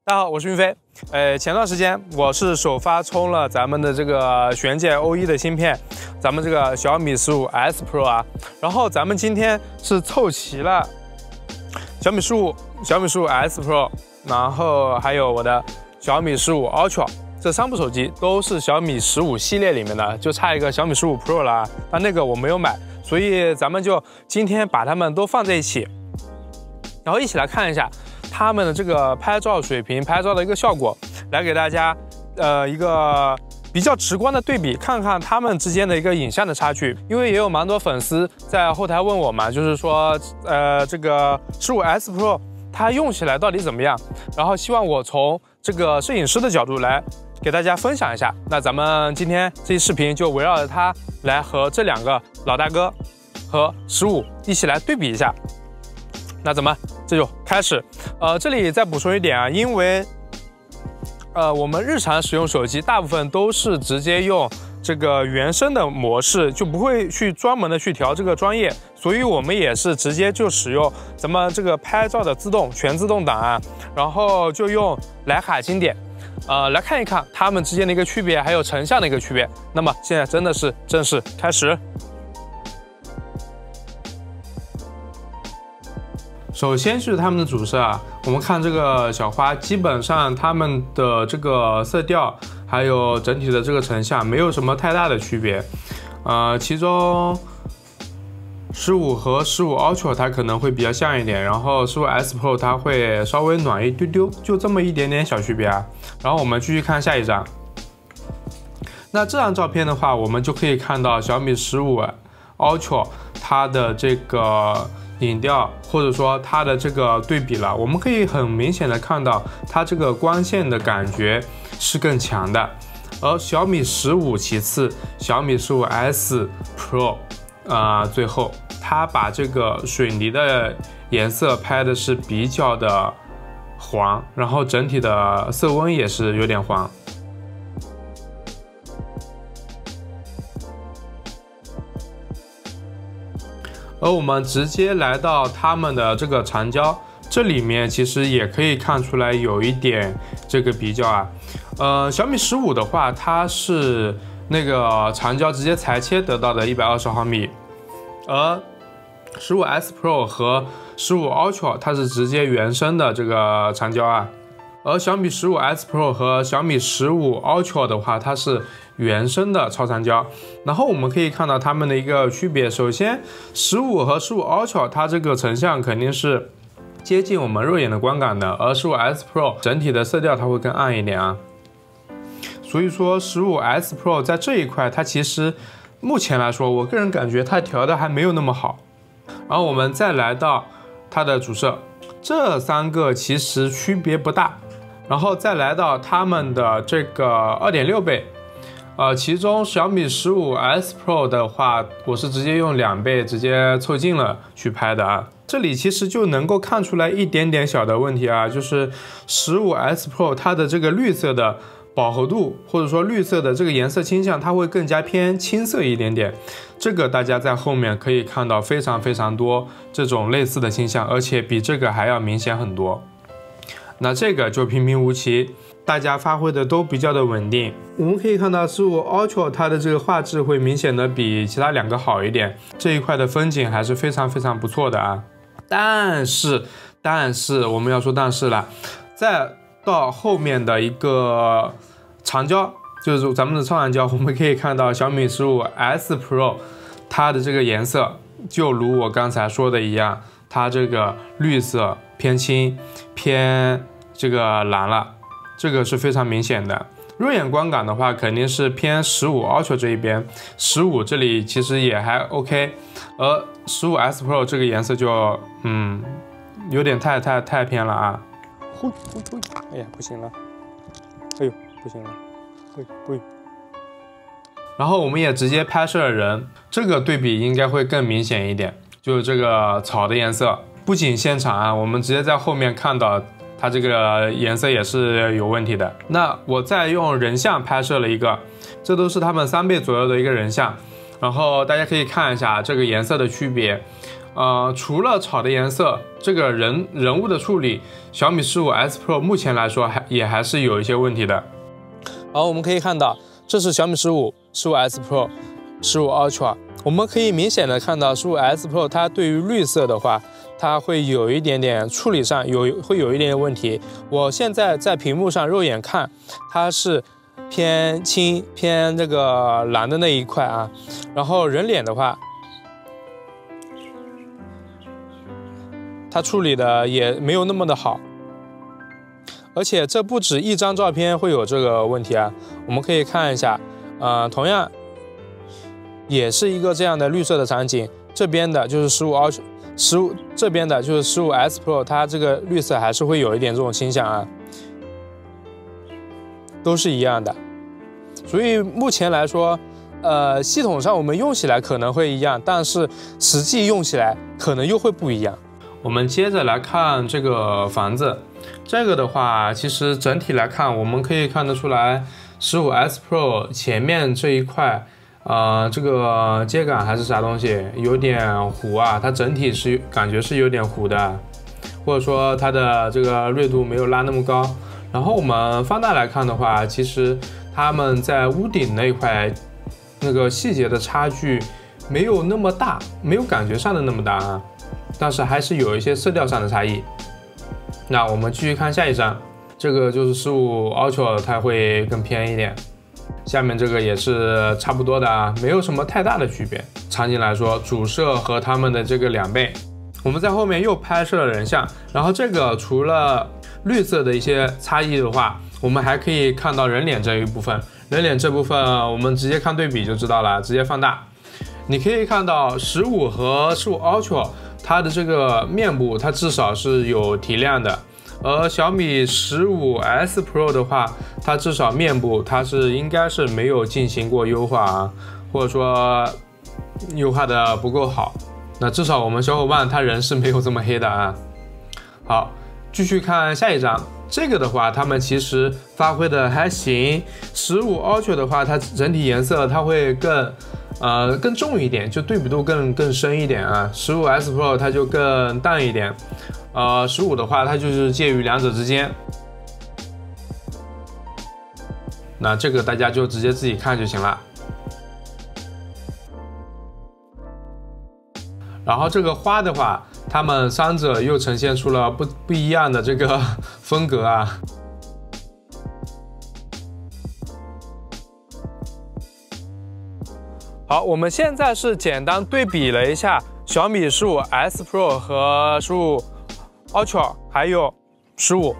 大家好，我是云飞。前段时间我是首发充了咱们的这个玄界 O1的芯片，咱们这个小米15S Pro 啊。然后咱们今天是凑齐了小米15、小米15S Pro， 然后还有我的小米15 Ultra， 这3部手机都是小米15系列里面的，就差一个小米15 Pro 了啊。但那个我没有买，所以咱们就今天把它们都放在一起，然后一起来看一下他们的这个拍照水平、拍照的一个效果，来给大家一个比较直观的对比，看看他们之间的一个影像的差距。因为也有蛮多粉丝在后台问我嘛，就是说这个15S Pro 它用起来到底怎么样，然后希望我从这个摄影师的角度来给大家分享一下。那咱们今天这期视频就围绕着它来和这2个老大哥和15一起来对比一下。那咱们这就开始。这里再补充一点啊，因为我们日常使用手机大部分都是直接用这个原生的模式，就不会去专门的去调这个专业，所以我们也是直接就使用咱们这个拍照的全自动档案，然后就用徕卡经典来看一看它们之间的一个区别，还有成像的一个区别。那么现在真的是正式开始。首先是它们的主摄啊，我们看这个小花，基本上它们的这个色调还有整体的这个成像没有什么太大的区别。其中15和15 Ultra 它可能会比较像一点，然后15S Pro 它会稍微暖一丢丢，就这么一点点小区别啊。然后我们继续看下一张。那这张照片的话，我们就可以看到小米15 Ultra 它的这个影调或者说它的这个对比了，我们可以很明显的看到它这个光线的感觉是更强的，而小米15其次，小米15S Pro 最后它把这个水泥的颜色拍的是比较的黄，然后整体的色温也是有点黄。而我们直接来到他们的这个长焦，这里面其实也可以看出来有一点这个比较啊。小米15的话，它是那个长焦直接裁切得到的120毫米，而15S Pro 和15 Ultra 它是直接原生的这个长焦啊。而小米15S Pro 和小米15 Ultra 的话，它是原生的超长焦。然后我们可以看到它们的一个区别，首先15和15 Ultra 它这个成像肯定是接近我们肉眼的观感的，而15S Pro 整体的色调它会更暗一点啊。所以说15S Pro 在这一块它其实目前来说，我个人感觉它调的还没有那么好。然后我们再来到它的主摄，这3个其实区别不大。然后再来到它们的这个 2.6 倍，其中小米15S Pro 的话，我是直接用2倍直接凑近了去拍的啊。这里其实就能够看出来一点点小的问题啊，就是15S Pro 它的这个绿色的饱和度，或者说绿色的这个颜色倾向，它会更加偏青色一点点。这个大家在后面可以看到非常非常多这种类似的倾向，而且比这个还要明显很多。那这个就平平无奇，大家发挥的都比较的稳定。我们可以看到15 Ultra 它的这个画质会明显的比其他2个好一点，这一块的风景还是非常非常不错的啊。但是我们要说但是了，再到后面的一个长焦，就是咱们的超长焦，我们可以看到小米15S Pro 它的这个颜色就如我刚才说的一样，它这个绿色偏青偏这个蓝了，这个是非常明显的。肉眼观感的话肯定是偏15 Ultra 这一边，15这里其实也还 OK， 而15S Pro 这个颜色就有点太偏了啊。哎呀不行了，哎呦不行了，对。然后我们也直接拍摄了人，这个对比应该会更明显一点，就是这个草的颜色，不仅现场啊，我们直接在后面看到它这个颜色也是有问题的。那我再用人像拍摄了一个，这都是他们3倍左右的一个人像，然后大家可以看一下这个颜色的区别。除了草的颜色，这个人物的处理，小米15S Pro 目前来说还是有一些问题的。好，我们可以看到，这是小米15S Pro、15 Ultra， 我们可以明显的看到15S Pro 它对于绿色的话，它会有一点点处理上会有一点点问题。我现在在屏幕上肉眼看，它是偏青偏这个蓝的那一块啊，然后人脸的话，它处理的也没有那么的好，而且这不止一张照片会有这个问题啊。我们可以看一下，同样也是一个这样的绿色的场景，这边的就是15这边的就是15S Pro， 它这个绿色还是会有一点这种倾向啊，都是一样的。所以目前来说，系统上我们用起来可能会一样，但是实际用起来可能又会不一样。我们接着来看这个房子，这个的话，其实整体来看，我们可以看得出来，15S Pro 前面这一块，这个接杆还是啥东西，有点糊啊，它整体是感觉是有点糊的，或者说它的这个锐度没有拉那么高。然后我们放大来看的话，其实它们在屋顶那一块，那个细节的差距没有那么大，没有感觉上的那么大啊。但是还是有一些色调上的差异。那我们继续看下一张，这个就是15 Ultra， 它会更偏一点。下面这个也是差不多的啊，没有什么太大的区别。场景来说，主摄和它们的这个2倍。我们在后面又拍摄了人像，然后这个除了绿色的一些差异的话，我们还可以看到人脸这一部分。人脸这部分我们直接看对比就知道了，直接放大。你可以看到15和15 Ultra。它的这个面部，它至少是有提亮的，而小米15S Pro 的话，它至少面部它应该是没有进行过优化啊，或者说优化的不够好。那至少我们小伙伴他人是没有这么黑的啊。好，继续看下一张，这个的话，他们其实发挥的还行。15 Ultra 的话，它整体颜色它会更重一点，就对比度更深一点啊。15S Pro 它就更淡一点，15的话它就是介于两者之间。那这个大家就直接自己看就行了。然后这个花的话，它们三者又呈现出了不一样的这个风格啊。好，我们现在是简单对比了一下小米15S Pro 和15 Ultra， 还有15。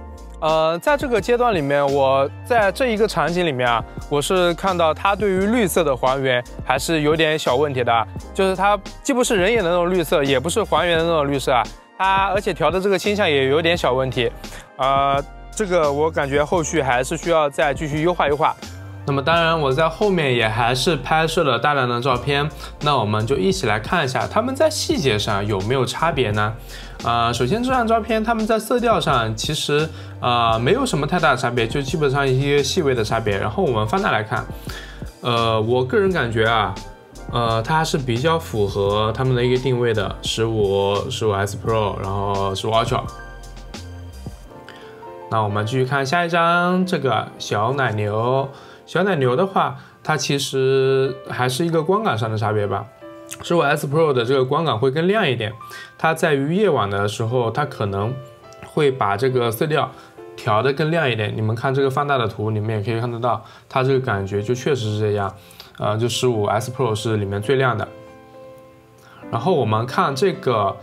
在这个阶段里面，我在这一个场景里面啊，我是看到它对于绿色的还原还是有点小问题的，就是它既不是人眼的那种绿色，也不是还原的那种绿色啊，它而且调的这个倾向也有点小问题，这个我感觉后续还是需要再继续优化优化。那么当然，我在后面也还是拍摄了大量的照片，那我们就一起来看一下它们在细节上有没有差别呢？首先这张照片它们在色调上其实没有什么太大的差别，就基本上一些细微的差别。然后我们放大来看，我个人感觉啊，它还是比较符合他们的一个定位的，15S Pro， 然后15 Ultra。那我们继续看下一张，这个小奶牛。小奶牛的话，它其实还是一个光感上的差别吧。15S Pro 的这个光感会更亮一点，它在于夜晚的时候，它可能会把这个色调调得更亮一点。你们看这个放大的图，你们也可以看得到，它这个感觉就确实是这样。就15S Pro 是里面最亮的。然后我们看这个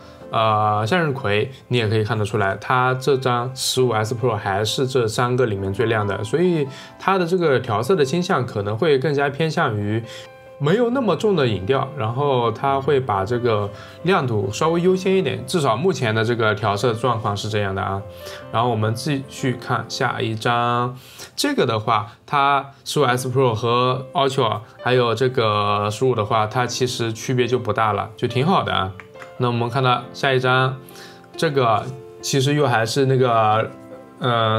向日葵，你也可以看得出来，它这张15S Pro 还是这3个里面最亮的，所以它的这个调色的倾向可能会更加偏向于没有那么重的影调，然后它会把这个亮度稍微优先一点，至少目前的这个调色状况是这样的啊。然后我们继续看下一张，这个的话，它15S Pro 和 Ultra 还有这个15的话，它其实区别就不大了，就挺好的啊。那我们看到下一张，这个其实又还是那个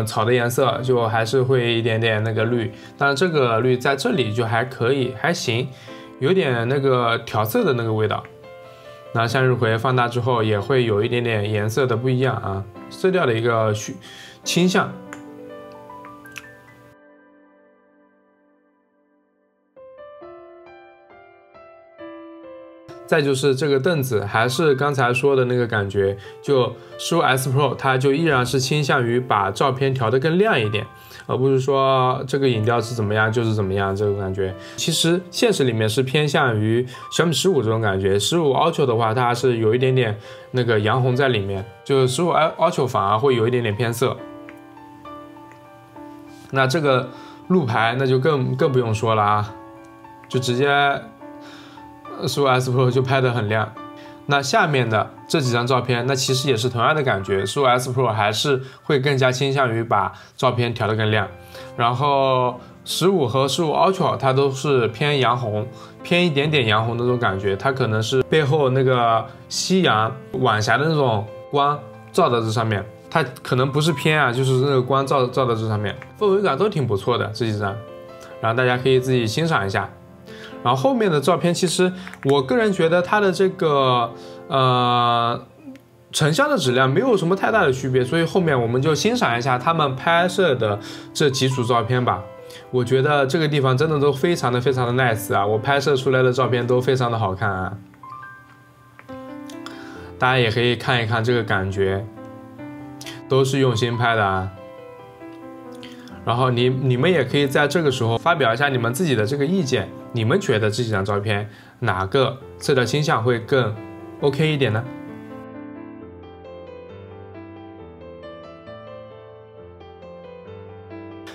草的颜色，就还是会一点点那个绿，但是这个绿在这里就还可以，还行，有点那个调色的那个味道。那向日葵放大之后也会有一点点颜色的不一样啊，色调的一个倾向。再就是这个凳子，还是刚才说的那个感觉，就15 S Pro 它就依然是倾向于把照片调得更亮一点，而不是说这个影调是怎么样就是怎么样这种感觉。其实现实里面是偏向于小米15这种感觉，15 Ultra 的话它还是有一点点那个洋红在里面，就15 Ultra 反而会有一点点偏色。那这个路牌那就更不用说了啊，就直接15 S Pro 就拍得很亮。那下面的这几张照片，那其实也是同样的感觉，15 S Pro 还是会更加倾向于把照片调得更亮。然后15和15 Ultra 它都是偏洋红，偏一点点洋红的那种感觉，它可能是背后那个夕阳晚霞的那种光照到这上面，它可能不是偏啊，就是那个光照到这上面，氛围感都挺不错的这几张，然后大家可以自己欣赏一下。然后后面的照片，其实我个人觉得它的这个成像的质量没有什么太大的区别，所以后面我们就欣赏一下他们拍摄的这几组照片吧。我觉得这个地方真的都非常的 nice 啊，我拍摄出来的照片都非常的好看啊，大家也可以看一看这个感觉，都是用心拍的啊。然后你们也可以在这个时候发表一下你们自己的这个意见，你们觉得这几张照片哪个色调倾向会更 OK 一点呢？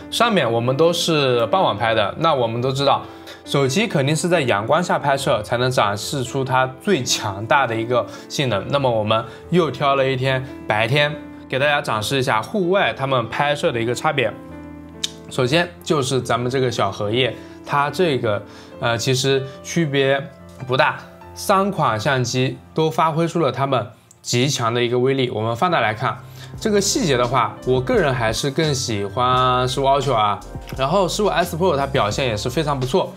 上面我们都是傍晚拍的，那我们都知道，手机肯定是在阳光下拍摄才能展示出它最强大的一个性能。那么我们又挑了一天白天，给大家展示一下户外他们拍摄的一个差别。首先就是咱们这个小荷叶，它这个其实区别不大，3款相机都发挥出了它们极强的一个威力。我们放大来看，这个细节的话，我个人还是更喜欢15 Ultra 啊，然后15 S Pro 它表现也是非常不错。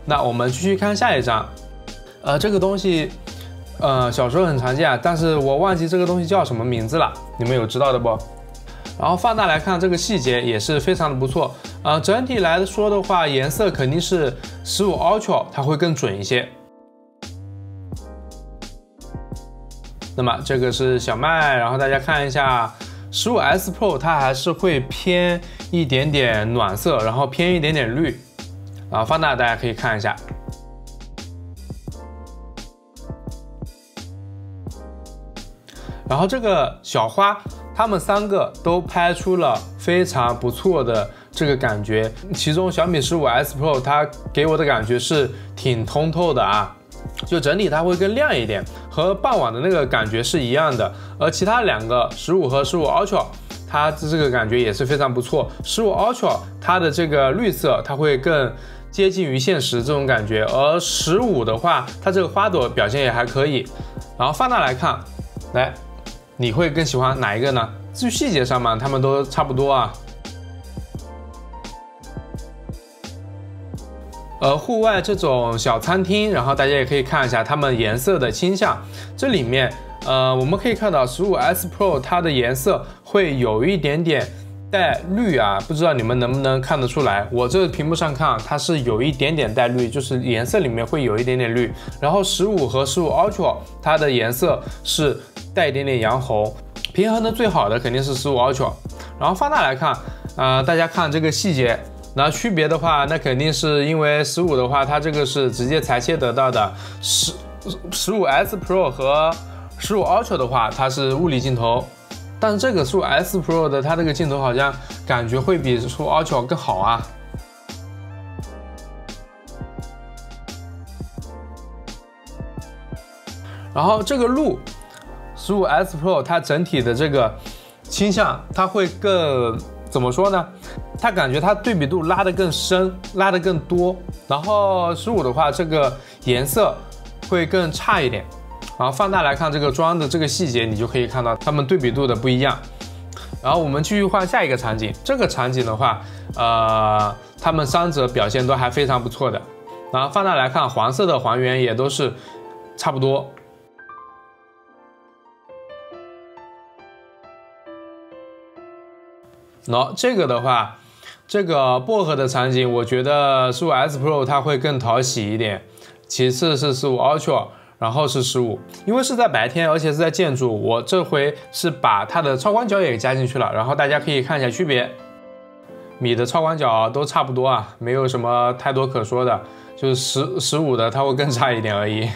那我们继续看下一张，这个东西小时候很常见啊，但是我忘记这个东西叫什么名字了，你们有知道的不？然后放大来看，这个细节也是非常的不错。整体来说的话，颜色肯定是15 Ultra 它会更准一些。那么这个是小麦，然后大家看一下15 S Pro 它还是会偏一点点暖色，然后偏一点点绿。放大大家可以看一下。然后这个小花，他们3个都拍出了非常不错的这个感觉，其中小米15 S Pro 它给我的感觉是挺通透的啊，就整体它会更亮一点，和傍晚的那个感觉是一样的。而其他2个15和15 Ultra 它这个感觉也是非常不错，15 Ultra 它的这个绿色它会更接近于现实这种感觉，而15的话它这个花朵表现也还可以。然后放大来看，来你会更喜欢哪一个呢？至于细节上嘛，他们都差不多啊。户外这种小餐厅，然后大家也可以看一下它们颜色的倾向。这里面，我们可以看到15 S Pro 它的颜色会有一点点带绿啊，不知道你们能不能看得出来？我这个屏幕上看，它是有一点点带绿，就是颜色里面会有一点点绿。然后15和15 Ultra 它的颜色是带一点点洋红，平衡的最好的肯定是15 Ultra。然后放大来看，大家看这个细节，那区别的话，那肯定是因为15的话，它这个是直接裁切得到的，15 S Pro 和15 Ultra 的话，它是物理镜头，但是这个15 S Pro 的它这个镜头好像感觉会比15 Ultra 更好啊。然后这个路15 S Pro 它整体的这个倾向，它会更怎么说呢？它感觉它对比度拉得更深，拉得更多。然后15的话，这个颜色会更差一点。然后放大来看这个妆的这个细节，你就可以看到它们对比度的不一样。然后我们继续换下一个场景，这个场景的话，它们3者表现都还非常不错的。然后放大来看，黄色的还原也都是差不多。这个的话，这个薄荷的场景，我觉得15S Pro 它会更讨喜一点，其次是15 Ultra， 然后是15，因为是在白天，而且是在建筑，我这回是把它的超广角也给加进去了，然后大家可以看一下区别。米的超广角都差不多啊，没有什么太多可说的，就是15的它会更差一点而已。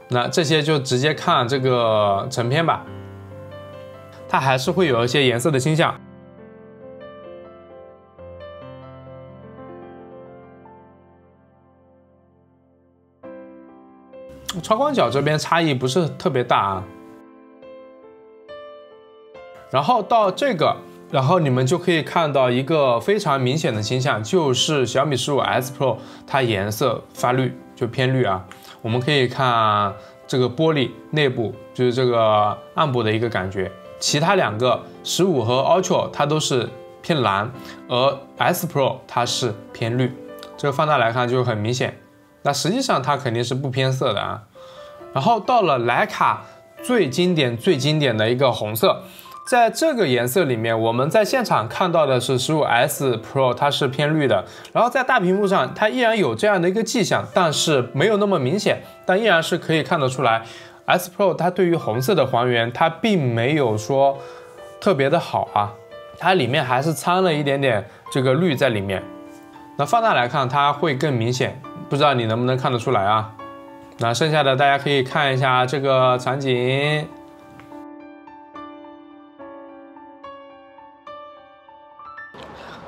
那这些就直接看这个成片吧，它还是会有一些颜色的倾向。超广角这边差异不是特别大啊。然后到这个，然后你们就可以看到一个非常明显的倾向，就是小米15S Pro 它颜色发绿，就偏绿啊。我们可以看这个玻璃内部，就是这个暗部的一个感觉。其他两个15和 Ultra 它都是偏蓝，而 S Pro 它是偏绿，这个放大来看就很明显。那实际上它肯定是不偏色的啊。然后到了徕卡最经典的一个红色。在这个颜色里面，我们在现场看到的是15S Pro， 它是偏绿的，然后在大屏幕上它依然有这样的一个迹象，但是没有那么明显，但依然是可以看得出来 S Pro 它对于红色的还原，它并没有说特别的好啊，它里面还是掺了一点点这个绿在里面。那放大来看，它会更明显，不知道你能不能看得出来啊？那剩下的大家可以看一下这个场景。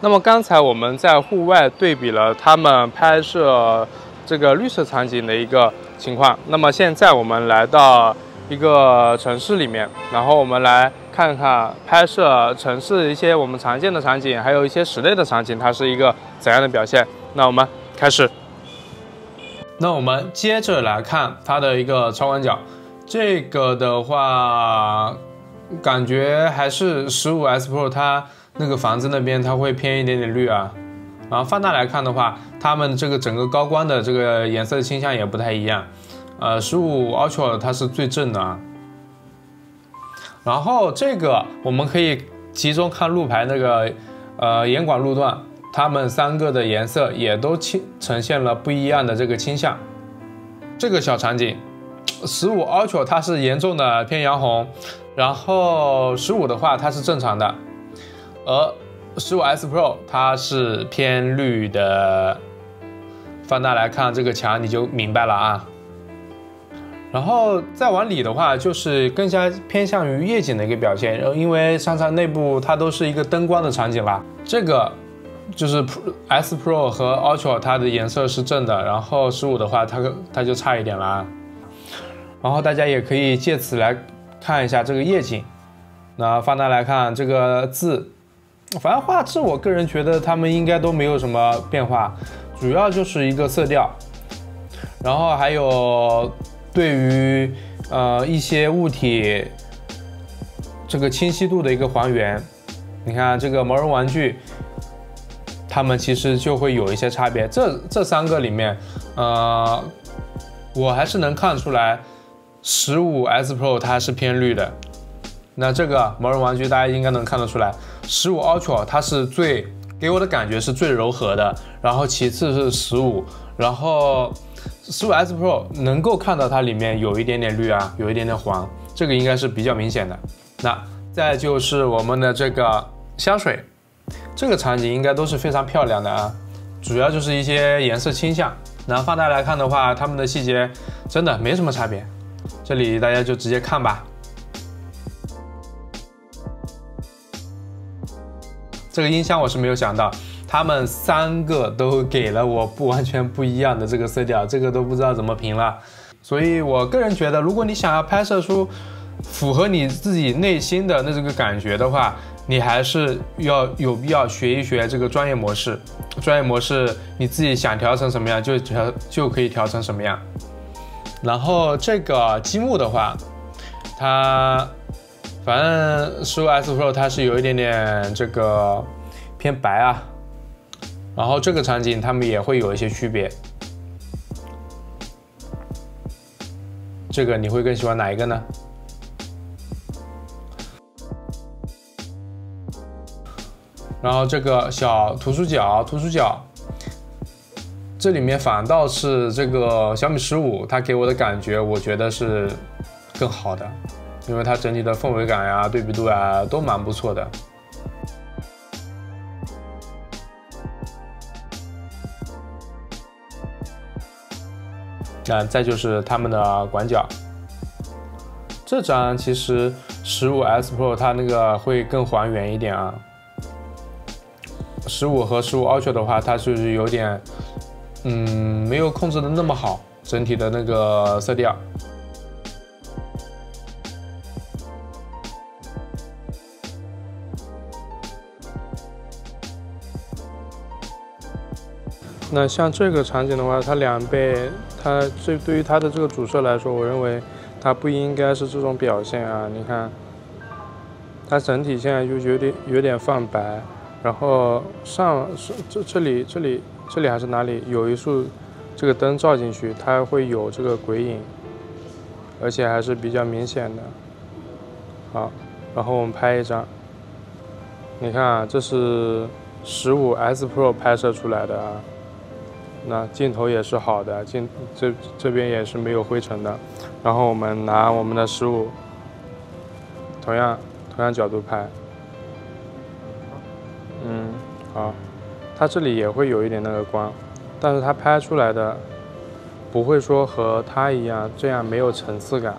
那么刚才我们在户外对比了他们拍摄这个绿色场景的一个情况，那么现在我们来到一个城市里面，然后我们来看看拍摄城市一些我们常见的场景，还有一些室内的场景，它是一个怎样的表现。那我们开始。那我们接着来看它的一个超广角，这个的话感觉还是15S Pro 它那个房子那边它会偏一点点绿啊，然后放大来看的话，它们这个整个高光的这个颜色倾向也不太一样。15 Ultra 它是最正的啊。然后这个我们可以集中看路牌那个严管路段，它们三个的颜色也都呈现了不一样的这个倾向。这个小场景，15 Ultra 它是严重的偏洋红，然后15的话它是正常的。而15S Pro 它是偏绿的，放大来看这个墙你就明白了啊。然后再往里的话，就是更加偏向于夜景的一个表现，因为商场内部它都是一个灯光的场景啦。这个就是 S Pro 和 Ultra 它的颜色是正的，然后15的话它就差一点啦。然后大家也可以借此来看一下这个夜景。那放大来看这个字。反正画质，我个人觉得他们应该都没有什么变化，主要就是一个色调，然后还有对于一些物体这个清晰度的一个还原。你看这个毛绒玩具，它们其实就会有一些差别。这三个里面，我还是能看出来15S Pro 它是偏绿的。那这个毛绒玩具大家应该能看得出来，15 Ultra 它是给我的感觉是最柔和的，然后其次是15，然后15S Pro 能够看到它里面有一点点绿啊，有一点点黄，这个应该是比较明显的。那再就是我们的这个香水，这个场景应该都是非常漂亮的啊，主要就是一些颜色倾向。然后放大来看的话，它们的细节真的没什么差别，这里大家就直接看吧。这个音箱我是没有想到，他们三个都给了我完全不一样的这个色调，这个都不知道怎么评了。所以我个人觉得，如果你想要拍摄出符合你自己内心的那这个感觉的话，你还是有必要学一学这个专业模式。专业模式你自己想调成什么样就可以调成什么样。然后这个积木的话，它反正15S Pro 它是有一点点这个偏白啊，然后这个场景它们也会有一些区别。这个你会更喜欢哪一个呢？然后这个小图书角，这里面反倒是这个小米15，它给我的感觉，我觉得是更好的，因为它整体的氛围感呀、对比度啊都蛮不错的。再就是它们的管角，这张其实15S Pro 它那个会更还原一点啊。15和15 Ultra 的话，它就是有点，没有控制的那么好，整体的那个色调。那像这个场景的话，它2倍，它对于它的这个主摄来说，我认为它不应该是这种表现啊。你看，它整体现在就有点泛白，然后这里还是哪里有一束这个灯照进去，它会有这个鬼影，而且还是比较明显的。好，然后我们拍一张，你看啊，这是15S Pro 拍摄出来的啊。那镜头也是好的，这边也是没有灰尘的。然后我们拿我们的15，同样角度拍，好，它这里也会有一点那个光，但是它拍出来的不会说和它一样这样没有层次感，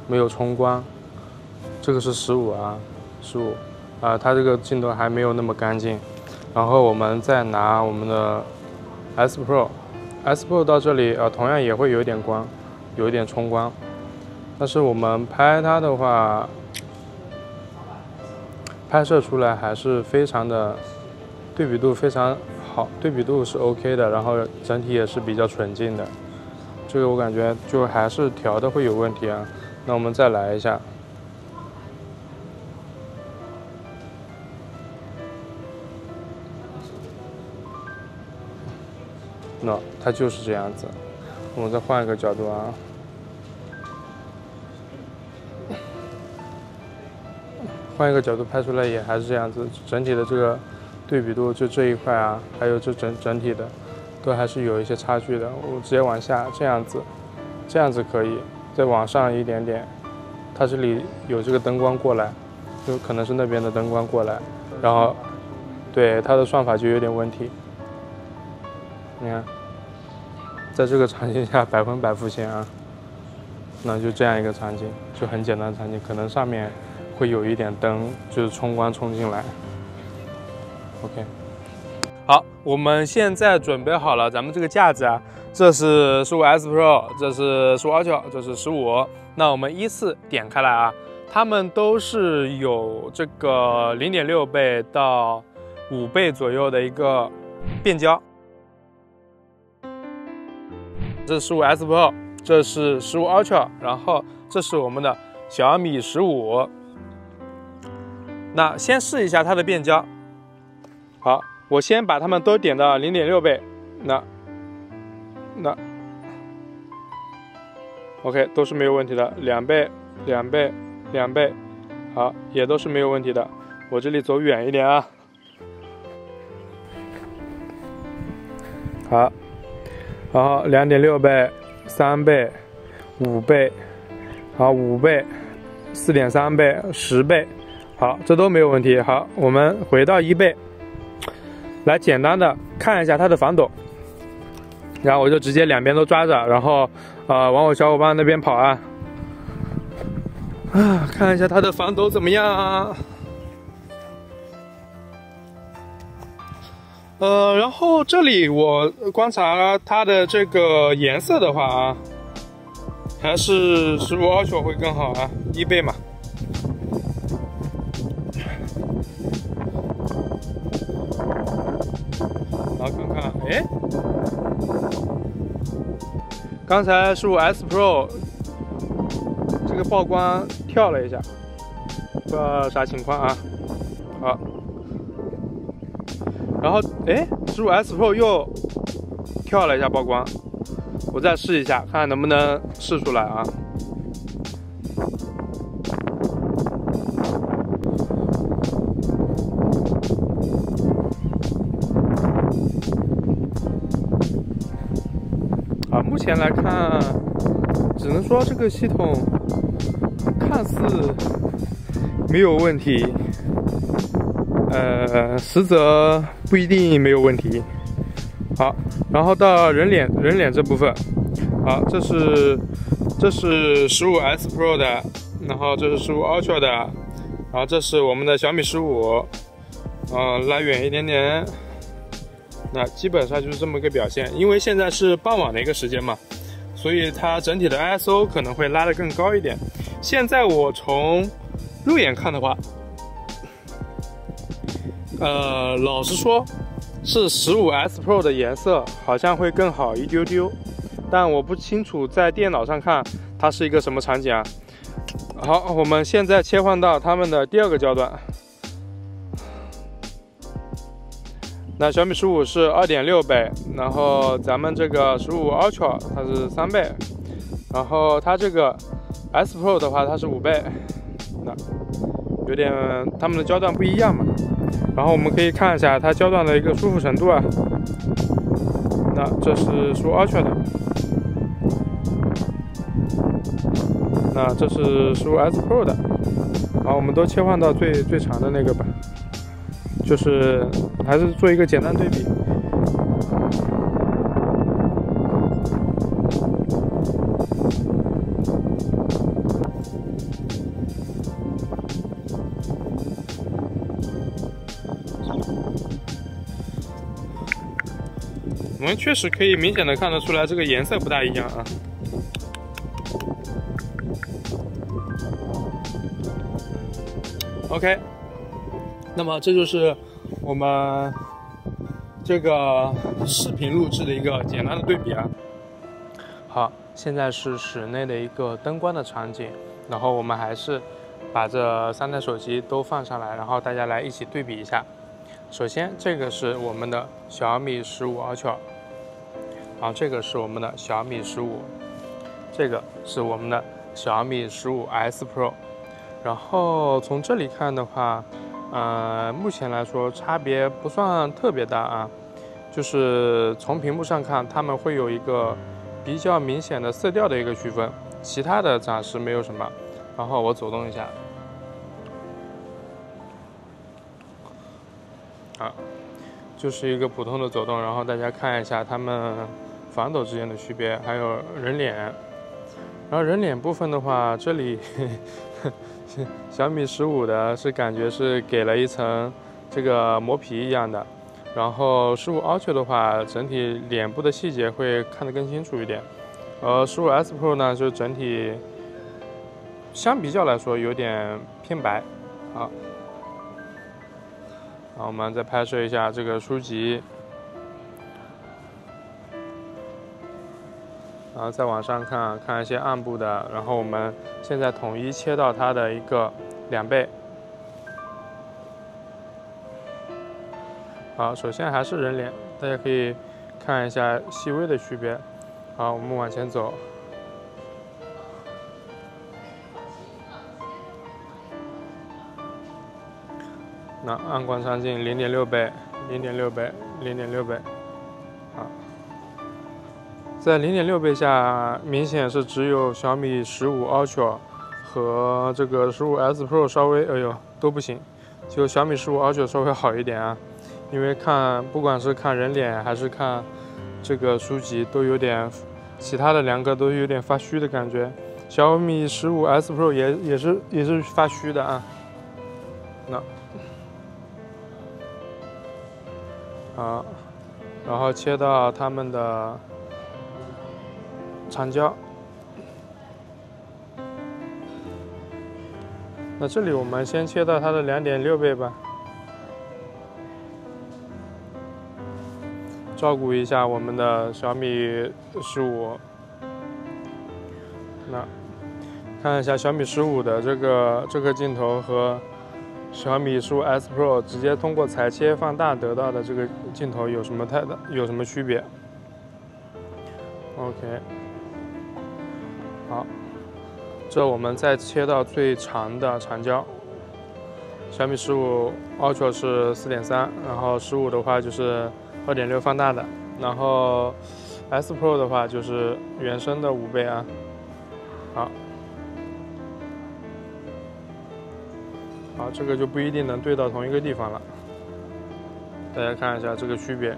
没有冲光。这个是15啊，15啊，它这个镜头还没有那么干净。然后我们再拿我们的S Pro 到这里同样也会有一点光，有一点冲光，但是我们拍它的话，拍摄出来还是非常的对比度非常好，对比度是 OK 的，然后整体也是比较纯净的。这个我感觉就还是调的会有问题啊。那我们再来一下。它就是这样子。我们再换一个角度啊，换一个角度拍出来也还是这样子。整体的这个对比度，就这一块啊，还有这整体的，都还是有一些差距的。我直接往下这样子可以，再往上一点点，它这里有这个灯光过来，就可能是那边的灯光过来，然后对它的算法就有点问题。你看。在这个场景下100%复现啊，那就这样一个场景，就很简单的场景，可能上面会有一点灯，就是冲光冲进来。OK， 好，我们现在准备好了咱们这个架子啊，这是15S Pro， 这是15 Ultra， 这是15。那我们依次点开来啊，它们都是有这个0.6倍到5倍左右的一个变焦。这是15S Pro， 这是15 Ultra， 然后这是我们的小米15。那先试一下它的变焦。好，我先把它们都点到0.6倍。那 OK 都是没有问题的，2倍、2倍、2倍，好，也都是没有问题的。我这里走远一点啊。好。然后2.6倍、3倍、5倍，好5倍、4.3倍、10倍，好，这都没有问题。好，我们回到1倍，来简单的看一下它的防抖，然后我就直接2边都抓着，然后往我小伙伴那边跑啊，看一下它的防抖怎么样啊。然后这里我观察它的这个颜色的话啊，还是15 Ultra 会更好啊，1倍嘛。好，看看，哎，刚才15S Pro 这个曝光跳了一下，不知道啥情况啊。好。然后，哎，15S Pro 又跳了一下曝光，我再试一下，看看能不能试出来啊。目前来看，只能说这个系统看似没有问题，实则不一定没有问题。好，然后到人脸这部分，好，这是15S Pro 的，然后这是15 Ultra 的，然后这是我们的小米15，拉远一点点，那基本上就是这么个表现。因为现在是傍晚的一个时间嘛，所以它整体的 ISO 可能会拉得更高一点。现在我从肉眼看的话，老实说，是15S Pro 的颜色好像会更好一丢丢，但我不清楚在电脑上看它是一个什么场景啊。好，我们现在切换到它们的第二个焦段。那小米15是 2.6 倍，然后咱们这个15 Ultra 它是3倍，然后它这个 S Pro 的话它是5倍，那有点它们的焦段不一样嘛。然后我们可以看一下它焦段的一个舒服程度啊。那这是15 Ultra 的，那这是15S Pro 的。好，我们都切换到最长的那个吧。就是还是做一个简单对比。我们确实可以明显的看得出来，这个颜色不大一样啊。OK。那么这就是我们这个视频录制的一个简单的对比啊。好，现在是室内的一个灯光的场景，然后我们还是把这3台手机都放上来，然后大家来一起对比一下。首先，这个是我们的小米15 Ultra， 然后这个是我们的小米15，这个是我们的小米15S Pro。然后从这里看的话，目前来说差别不算特别大啊，就是从屏幕上看，它们会有一个比较明显的色调的一个区分，其他的暂时没有什么。然后我走动一下，啊，就是一个普通的走动，然后大家看一下它们防抖之间的区别，还有人脸。然后人脸部分的话，这里小米15的是感觉是给了一层这个磨皮一样的，然后15 Ultra 的话，整体脸部的细节会看得更清楚一点，15S Pro 呢就整体相比较来说有点偏白。好，然后我们再拍摄一下这个书籍。然后再往上看一些暗部的，然后我们现在统一切到它的一个2倍。好，首先还是人脸，大家可以看一下细微的区别。好，我们往前走。那暗光场景0.6倍，0.6倍，0.6倍。好。在0.6倍下，明显是只有小米15 Ultra 和这个15S Pro 稍微，都不行，就小米15 Ultra 稍微好一点啊。因为不管是看人脸还是看这个书籍，都有点，其他的2个都有点发虚的感觉。小米15S Pro 也是发虚的啊。那好，然后切到他们的长焦，那这里我们先切到它的2.6倍吧，照顾一下我们的小米15。那看一下小米15的这个镜头和小米15S Pro 直接通过裁切放大得到的这个镜头有什么区别 ？OK。好，这我们再切到最长的长焦，小米15 Ultra 是4.3，然后15的话就是2.6放大的，然后 S Pro 的话就是原生的5倍啊。好，好，这个就不一定能对到同一个地方了。大家看一下这个区别。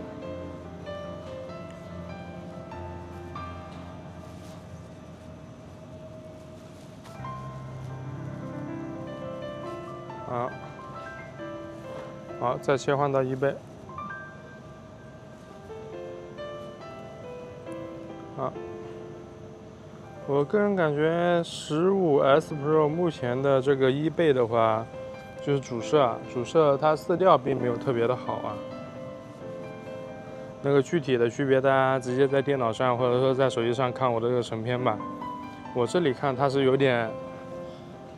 好，好，再切换到1倍。好，我个人感觉15S Pro 目前的这个1倍的话，就是主摄它色调并没有特别的好啊。那个具体的区别，大家直接在电脑上或者说在手机上看我的这个成片吧。我这里看它是有点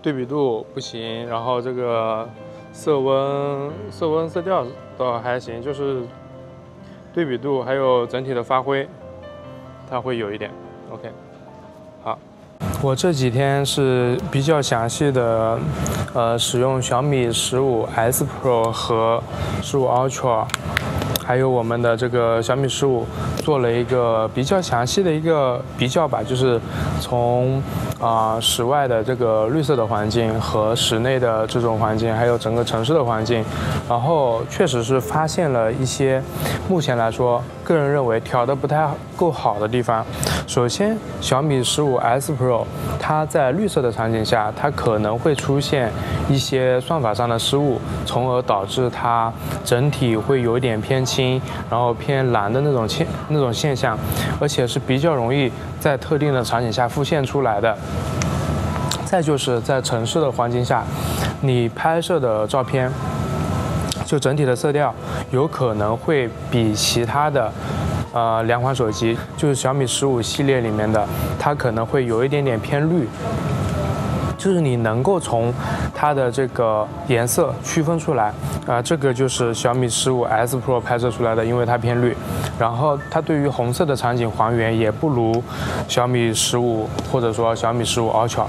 对比度不行，然后这个色温色调倒还行，就是对比度还有整体的发挥，它会有一点 OK。好，我这几天是比较详细的使用小米15S Pro 和15 Ultra。还有我们的这个小米15做了一个比较详细的一个比较吧，就是从室外的这个绿色的环境和室内的这种环境，还有整个城市的环境，然后确实是发现了一些目前来说个人认为调得不太够好的地方。首先，小米15S Pro 它在绿色的场景下，它可能会出现一些算法上的失误，从而导致它整体会有一点偏青，然后偏蓝的那种现象，而且是比较容易在特定的场景下复现出来的。再就是在城市的环境下，你拍摄的照片，就整体的色调有可能会比其他的2款手机，就是小米15系列里面的，它可能会有一点点偏绿。就是你能够从它的这个颜色区分出来这个就是小米15S Pro 拍摄出来的，因为它偏绿，然后它对于红色的场景还原也不如小米15或者说小米15 Ultra。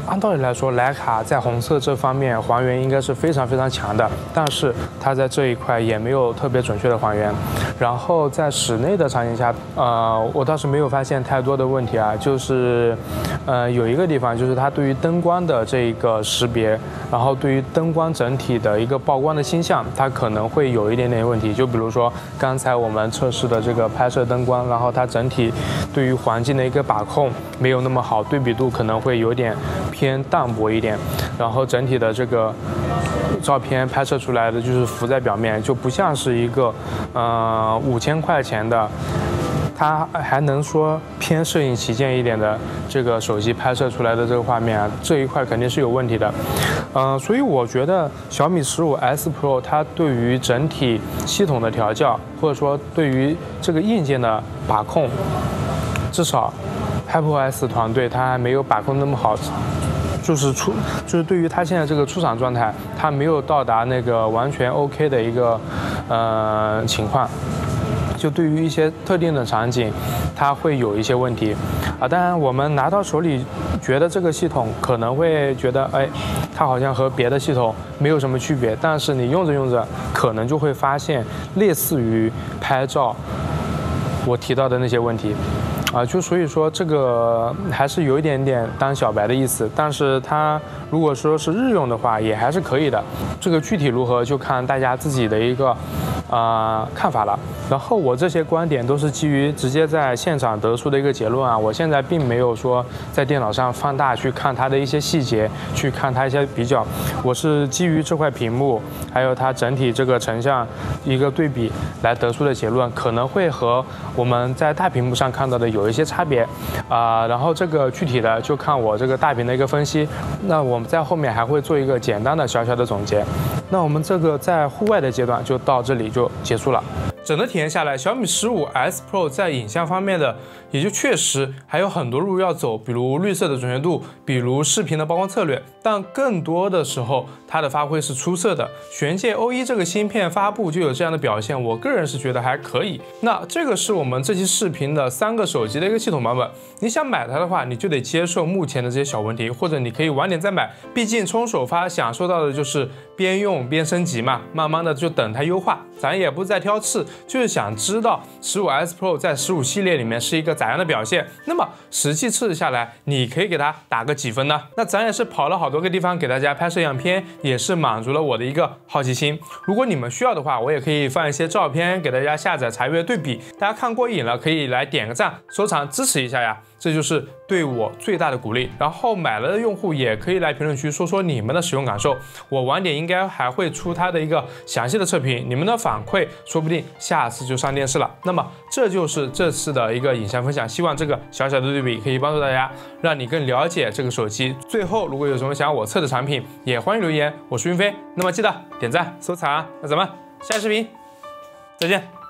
按道理来说，徕卡在红色这方面还原应该是非常非常强的，但是它在这一块也没有特别准确的还原。然后在室内的场景下，我倒是没有发现太多的问题啊，就是有一个地方就是它对于灯光的这个识别，然后对于灯光整体的一个曝光的星象，它可能会有一点点问题。就比如说刚才我们测试的这个拍摄灯光，然后它整体对于环境的一个把控没有那么好，对比度可能会有点偏淡薄一点，然后整体的这个照片拍摄出来的就是浮在表面，就不像是一个5000块钱的，它还能说偏摄影旗舰一点的这个手机拍摄出来的这个画面啊，这一块肯定是有问题的。所以我觉得小米15S Pro 它对于整体系统的调教，或者说对于这个硬件的把控，至少 HyperOS 团队它还没有把控那么好。就是对于它现在这个出厂状态，它没有到达那个完全 OK 的一个情况。就对于一些特定的场景，它会有一些问题当然，我们拿到手里觉得这个系统可能会觉得，它好像和别的系统没有什么区别，但是你用着用着，可能就会发现类似于拍照我提到的那些问题。就所以说这个还是有一点点当小白的意思，但是它如果说是日用的话，也还是可以的。这个具体如何就看大家自己的一个看法了。然后我这些观点都是基于直接在现场得出的一个结论我现在并没有说在电脑上放大去看它的一些细节，去看它一些比较，我是基于这块屏幕还有它整体这个成像一个对比来得出的结论，可能会和我们在大屏幕上看到的有一些差别然后这个具体的就看我这个大屏的一个分析，那我们在后面还会做一个简单的小小的总结。那我们这个在户外的阶段就到这里就结束了。整个体验下来，小米15S Pro 在影像方面的也就确实还有很多路要走，比如绿色的准确度，比如视频的曝光策略，但更多的时候它的发挥是出色的。玄界 O1 这个芯片发布就有这样的表现，我个人是觉得还可以。那这个是我们这期视频的3个手机的一个系统版本，你想买它的话，你就得接受目前的这些小问题，或者你可以晚点再买，毕竟冲首发享受到的就是边用边升级嘛，慢慢的就等它优化，咱也不再挑刺，就是想知道15S Pro 在15系列里面是一个咋样的表现。那么实际测试下来，你可以给它打个几分呢？那咱也是跑了好多个地方给大家拍摄样片，也是满足了我的一个好奇心。如果你们需要的话，我也可以放一些照片给大家下载查阅对比。大家看过瘾了，可以来点个赞、收藏支持一下呀，这就是对我最大的鼓励。然后买了的用户也可以来评论区说说你们的使用感受，我晚点应该还会出它的一个详细的测评，你们的反馈说不定下次就上电视了。那么这就是这次的一个影像分享，希望这个小小的对比可以帮助大家，让你更了解这个手机。最后，如果有什么想我测的产品，也欢迎留言。我是云飞，那么记得点赞、收藏，那咱们下期视频再见。